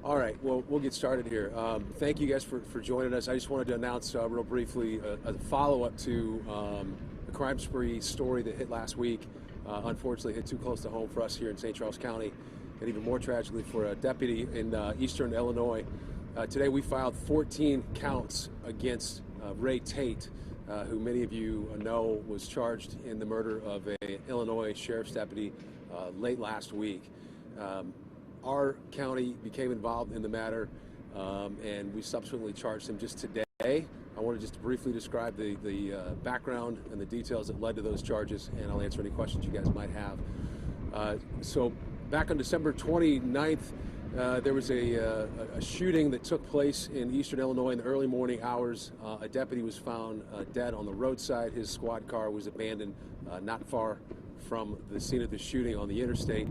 All right, well, we'll get started here. Thank you guys for joining us. I just wanted to announce real briefly a follow-up to the crime spree story that hit last week. Unfortunately, hit too close to home for us here in St. Charles County, and even more tragically for a deputy in eastern Illinois. Today we filed 14 counts against Ray Tate, who many of you know was charged in the murder of an Illinois sheriff's deputy late last week. Our county became involved in the matter, and we subsequently charged him just today. I want to just briefly describe the background and the details that led to those charges, and I'll answer any questions you guys might have. So back on December 29th, there was a shooting that took place in eastern Illinois in the early morning hours. A deputy was found dead on the roadside. His squad car was abandoned not far from the scene of the shooting on the interstate.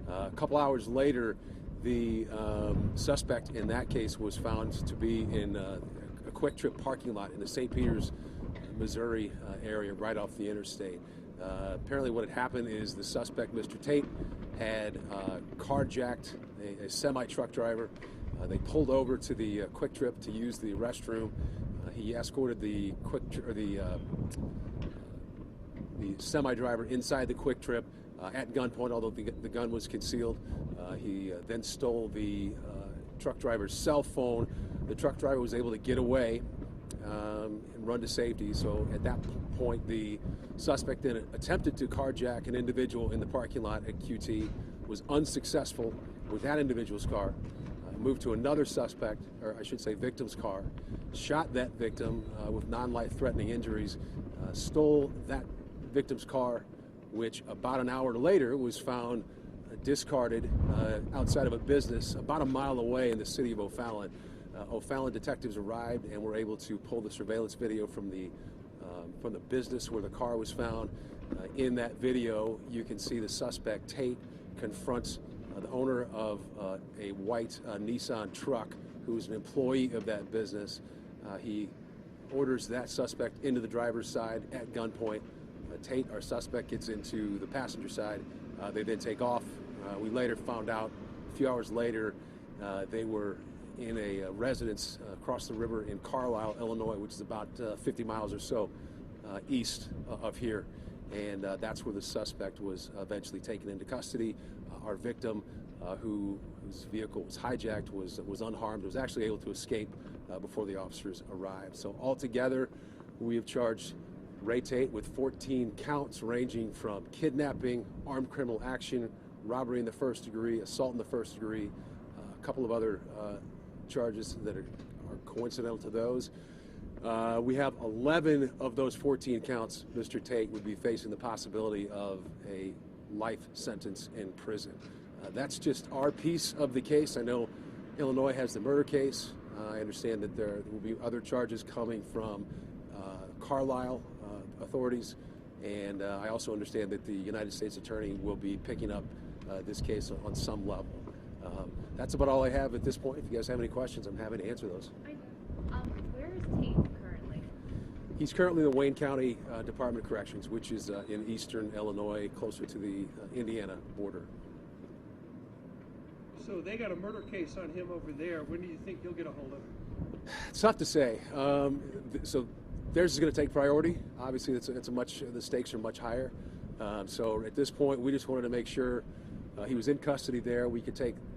A couple hours later, the suspect in that case was found to be in a Quick Trip parking lot in the St. Peters, Missouri area right off the interstate. Apparently what had happened is the suspect, Mr. Tate, had carjacked a semi-truck driver. They pulled over to the Quick Trip to use the restroom. He escorted the semi-driver inside the Quick Trip at gunpoint, although the gun was concealed. He then stole the truck driver's cell phone. The truck driver was able to get away and run to safety. So at that point, the suspect then attempted to carjack an individual in the parking lot at QT, was unsuccessful with that individual's car, moved to another suspect, or I should say victim's car, shot that victim with non-life-threatening injuries, stole that victim's car, which about an hour later was found discarded outside of a business about a mile away in the city of O'Fallon. O'Fallon detectives arrived and were able to pull the surveillance video from the business where the car was found. In that video, you can see the suspect, Tate, confronts the owner of a white Nissan truck who is an employee of that business. He orders that suspect into the driver's side at gunpoint. Tate, our suspect, gets into the passenger side. They then take off. We later found out, a few hours later, they were in a residence across the river in Carlisle, Illinois, which is about 50 miles or so east of here. And that's where the suspect was eventually taken into custody. Our victim, whose vehicle was hijacked, was unharmed, was actually able to escape before the officers arrived. So altogether, we have charged Ray Tate with 14 counts ranging from kidnapping, armed criminal action, robbery in the first degree, assault in the first degree, a couple of other charges that are coincidental to those. We have 11 of those 14 counts. Mr. Tate would be facing the possibility of a life sentence in prison. That's just our piece of the case. I know Illinois has the murder case. I understand that there will be other charges coming from Carlisle authorities, and I also understand that the United States Attorney will be picking up this case on some level. That's about all I have at this point. If you guys have any questions, I'm happy to answer those. Where is Tate currently? He's currently in the Wayne County Department of Corrections, which is in eastern Illinois, closer to the Indiana border. So they got a murder case on him over there. When do you think you'll get a hold of him? It's tough to say. So theirs is going to take priority. Obviously, the stakes are much higher. So at this point, we just wanted to make sure he was in custody there.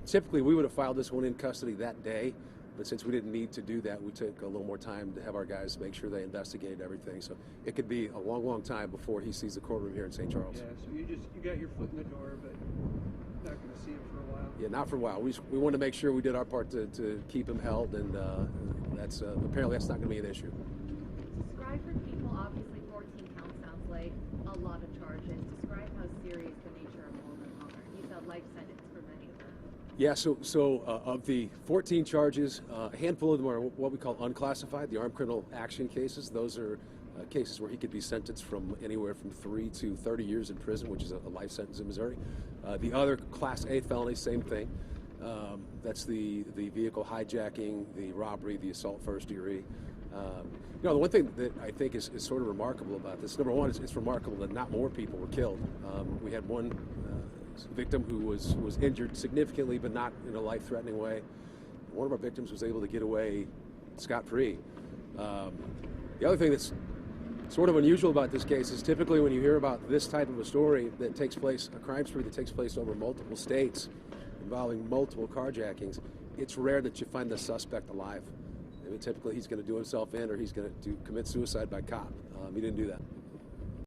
Typically we would have filed this one in custody that day, but since we didn't need to do that, we took a little more time to have our guys make sure they investigated everything. So it could be a long, long time before he sees the courtroom here in St. Charles. Yeah, so you got your foot in the door, but not going to see him for a while. Yeah, not for a while. We wanted to make sure we did our part to keep him held, and that's apparently that's not going to be an issue. Describe for people, obviously 14 counts sounds like a lot of charges. Describe how serious the nature of all of them are. You said life sentence for many of them. Yeah, so of the 14 charges, a handful of them are what we call unclassified, the armed criminal action cases. Those are cases where he could be sentenced from anywhere from 3 to 30 years in prison, which is a life sentence in Missouri. The other Class A felonies, same thing. That's the vehicle hijacking, the robbery, the assault first degree. The one thing that I think is sort of remarkable about this, number one, it's remarkable that not more people were killed. We had one victim who was injured significantly, but not in a life-threatening way. one of our victims was able to get away scot-free. The other thing that's sort of unusual about this case is typically when you hear about this type of a story that takes place, a crime spree that takes place over multiple states involving multiple carjackings, it's rare that you find the suspect alive. I mean, typically he's going to do himself in or he's going to commit suicide by cop. He didn't do that.